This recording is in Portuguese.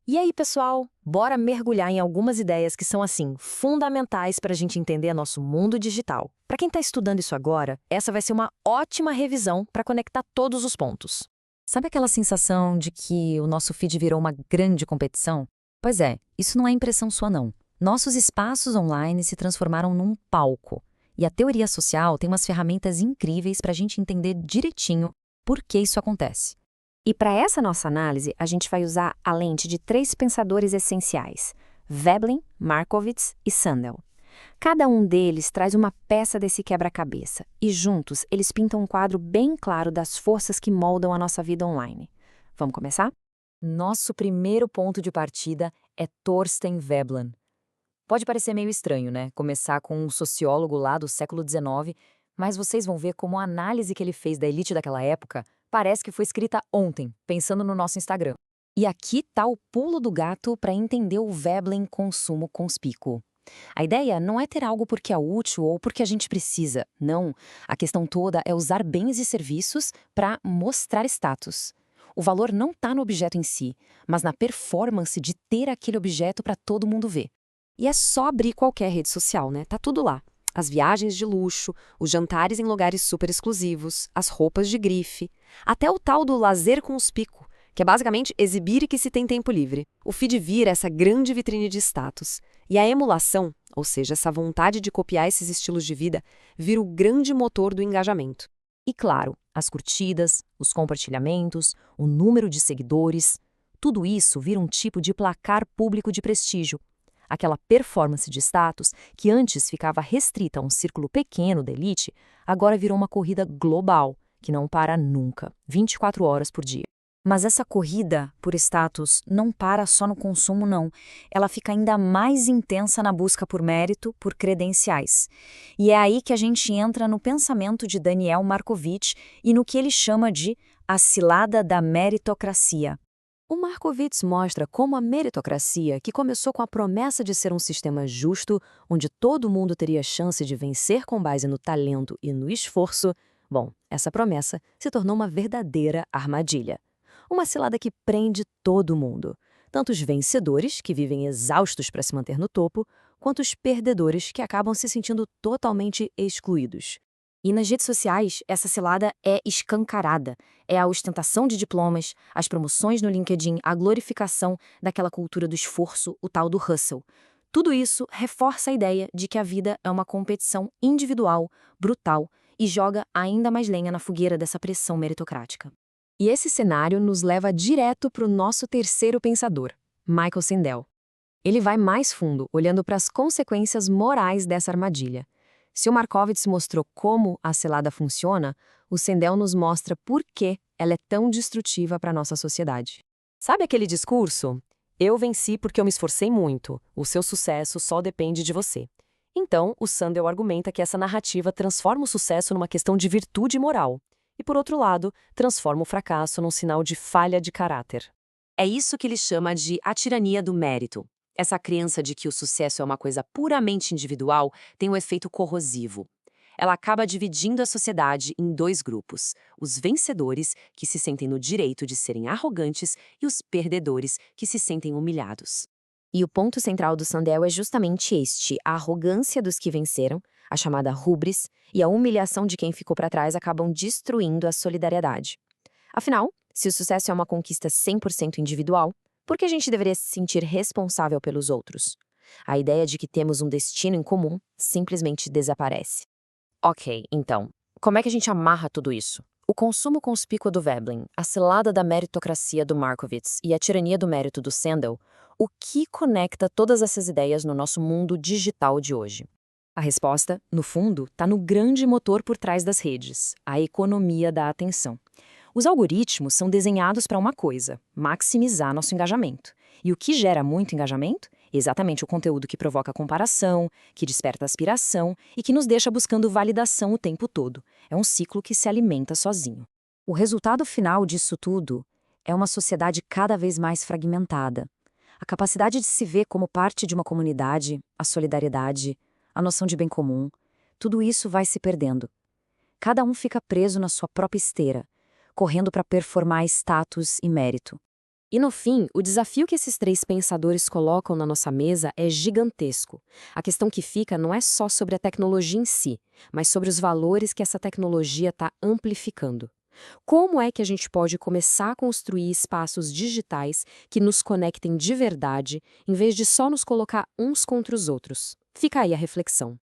E aí, pessoal? Bora mergulhar em algumas ideias que são, assim, fundamentais para a gente entender nosso mundo digital. Para quem está estudando isso agora, essa vai ser uma ótima revisão para conectar todos os pontos. Sabe aquela sensação de que o nosso feed virou uma grande competição? Pois é, isso não é impressão sua não. Nossos espaços online se transformaram num palco. E a teoria social tem umas ferramentas incríveis para a gente entender direitinho por que isso acontece. E para essa nossa análise, a gente vai usar a lente de três pensadores essenciais: Veblen, Markowitz e Sandel. Cada um deles traz uma peça desse quebra-cabeça, e juntos eles pintam um quadro bem claro das forças que moldam a nossa vida online. Vamos começar? Nosso primeiro ponto de partida é Thorstein Veblen. Pode parecer meio estranho, né? Começar com um sociólogo lá do século XIX, mas vocês vão ver como a análise que ele fez da elite daquela época parece que foi escrita ontem, pensando no nosso Instagram. E aqui tá o pulo do gato para entender o Veblen consumo conspícuo. A ideia não é ter algo porque é útil ou porque a gente precisa. Não. A questão toda é usar bens e serviços para mostrar status. O valor não está no objeto em si, mas na performance de ter aquele objeto para todo mundo ver. E é só abrir qualquer rede social, né? Tá tudo lá. As viagens de luxo, os jantares em lugares super exclusivos, as roupas de grife, até o tal do lazer conspícuo, que é basicamente exibir que se tem tempo livre. O feed vira essa grande vitrine de status. E a emulação, ou seja, essa vontade de copiar esses estilos de vida, vira o grande motor do engajamento. E claro, as curtidas, os compartilhamentos, o número de seguidores, tudo isso vira um tipo de placar público de prestígio. Aquela performance de status que antes ficava restrita a um círculo pequeno da elite, agora virou uma corrida global, que não para nunca, 24 horas por dia. Mas essa corrida por status não para só no consumo, não. Ela fica ainda mais intensa na busca por mérito, por credenciais. E é aí que a gente entra no pensamento de Daniel Markovits e no que ele chama de a cilada da meritocracia. O Markowitz mostra como a meritocracia, que começou com a promessa de ser um sistema justo, onde todo mundo teria chance de vencer com base no talento e no esforço, bom, essa promessa se tornou uma verdadeira armadilha. Uma cilada que prende todo mundo, tanto os vencedores, que vivem exaustos para se manter no topo, quanto os perdedores, que acabam se sentindo totalmente excluídos. E nas redes sociais, essa cilada é escancarada. É a ostentação de diplomas, as promoções no LinkedIn, a glorificação daquela cultura do esforço, o tal do hustle. Tudo isso reforça a ideia de que a vida é uma competição individual, brutal, e joga ainda mais lenha na fogueira dessa pressão meritocrática. E esse cenário nos leva direto para o nosso terceiro pensador, Michael Sandel. Ele vai mais fundo, olhando para as consequências morais dessa armadilha. Se o Markowitz mostrou como a cilada funciona, o Sandel nos mostra por que ela é tão destrutiva para a nossa sociedade. Sabe aquele discurso? Eu venci porque eu me esforcei muito, o seu sucesso só depende de você. Então, o Sandel argumenta que essa narrativa transforma o sucesso numa questão de virtude moral. E, por outro lado, transforma o fracasso num sinal de falha de caráter. É isso que ele chama de a tirania do mérito. Essa crença de que o sucesso é uma coisa puramente individual tem um efeito corrosivo. Ela acaba dividindo a sociedade em dois grupos: os vencedores, que se sentem no direito de serem arrogantes, e os perdedores, que se sentem humilhados. E o ponto central do Sandel é justamente este: a arrogância dos que venceram, a chamada hubris, e a humilhação de quem ficou para trás acabam destruindo a solidariedade. Afinal, se o sucesso é uma conquista 100% individual, por que a gente deveria se sentir responsável pelos outros? A ideia de que temos um destino em comum simplesmente desaparece. Ok, então, como é que a gente amarra tudo isso? O consumo conspícuo do Veblen, a cilada da meritocracia do Markowitz e a tirania do mérito do Sandel, o que conecta todas essas ideias no nosso mundo digital de hoje? A resposta, no fundo, está no grande motor por trás das redes, a economia da atenção. Os algoritmos são desenhados para uma coisa: maximizar nosso engajamento. E o que gera muito engajamento? Exatamente o conteúdo que provoca comparação, que desperta aspiração e que nos deixa buscando validação o tempo todo. É um ciclo que se alimenta sozinho. O resultado final disso tudo é uma sociedade cada vez mais fragmentada. A capacidade de se ver como parte de uma comunidade, a solidariedade, a noção de bem comum, tudo isso vai se perdendo. Cada um fica preso na sua própria esteira, correndo para performar status e mérito. E no fim, o desafio que esses três pensadores colocam na nossa mesa é gigantesco. A questão que fica não é só sobre a tecnologia em si, mas sobre os valores que essa tecnologia está amplificando. Como é que a gente pode começar a construir espaços digitais que nos conectem de verdade, em vez de só nos colocar uns contra os outros? Fica aí a reflexão.